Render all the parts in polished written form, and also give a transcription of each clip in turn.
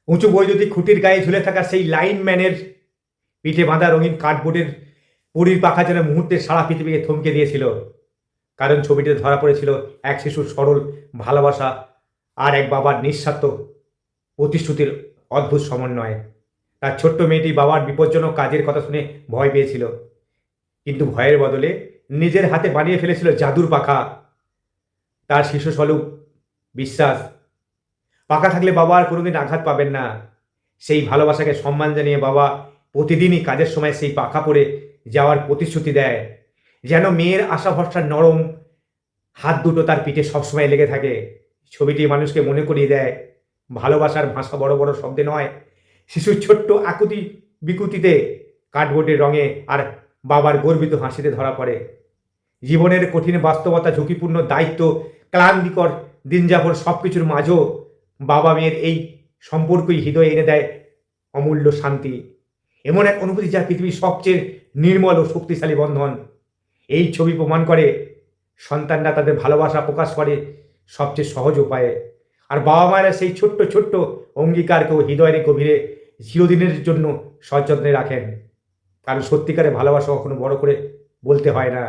উঁচু বৈদ্যুতিক খুঁটির গায়ে ঝুলে থাকা সেই লাইনম্যানের পিঠে বাঁধা রঙিন কার্ডবোর্ডের পরীর পাখা যেন মুহূর্তে সারা পৃথিবীকে থমকে দিয়েছিল। কারণ ছবিটিতে ধরা পড়েছিল এক শিশুর সরল ভালোবাসা আর এক বাবার নিঃস্বার্থ প্রতিশ্রুতির অদ্ভুত সমন্বয়। তার ছোট্ট মেয়েটি বাবার বিপজ্জনক কাজের কথা শুনে ভয় পেয়েছিল, কিন্তু ভয়ের বদলে নিজের হাতে বানিয়ে ফেলেছিল জাদুর পাখা। তার শিশু স্বরূপ বিশ্বাস, পাখা থাকলে বাবা আর কোনোদিন আঘাত পাবেন না। সেই ভালোবাসাকে সম্মান জানিয়ে বাবা প্রতিদিনই কাজের সময় সেই পাখা পরে যাওয়ার প্রতিশ্রুতি দেয়, যেন মেয়ের আশা ভরসার নরম হাত দুটো তার পিঠে সবসময় লেগে থাকে। ছবিটি মানুষকে মনে করিয়ে দেয়, ভালোবাসার ভাষা বড় বড় শব্দে নয়, শিশুর ছোট্ট আকুতি বিকুতিতে, কার্ডবোর্ডের রঙে আর বাবার গর্বিত হাসিতে ধরা পড়ে। জীবনের কঠিন বাস্তবতা, ঝুঁকিপূর্ণ দায়িত্ব, ক্লান্তিকর দিনযাপন সব কিছুর মাঝেও বাবা মেয়ের এই সম্পর্কই হৃদয়ে এনে দেয় অমূল্য শান্তি। এমন এক অনুভূতি যা পৃথিবীর সবচেয়ে নির্মল ও শক্তিশালী বন্ধন। এই ছবি প্রমাণ করে সন্তানরা তাদের ভালোবাসা প্রকাশ করে সবচেয়ে সহজ উপায়ে, আর বাবা মায়েরা সেই ছোট্ট ছোট্ট অঙ্গীকারকেও হৃদয়ের গভীরে চিরদিনের জন্য সযত্নে রাখেন। কারণ সত্যিকারে ভালোবাসা কখনো বড় করে বলতে হয় না,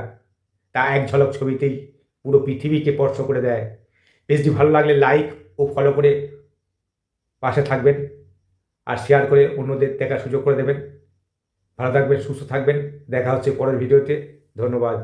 তা এক ঝলক ছবিতেই পুরো পৃথিবীকে স্পর্শ করে দেয়। পেজটি ভালো লাগলে লাইক ও ফলো করে পাশে থাকবেন, আর শেয়ার করে অন্যদের দেখার সুযোগ করে দেবেন। ভালো থাকবেন, সুস্থ থাকবেন। দেখা হচ্ছে পরের ভিডিওতে। ধন্যবাদ।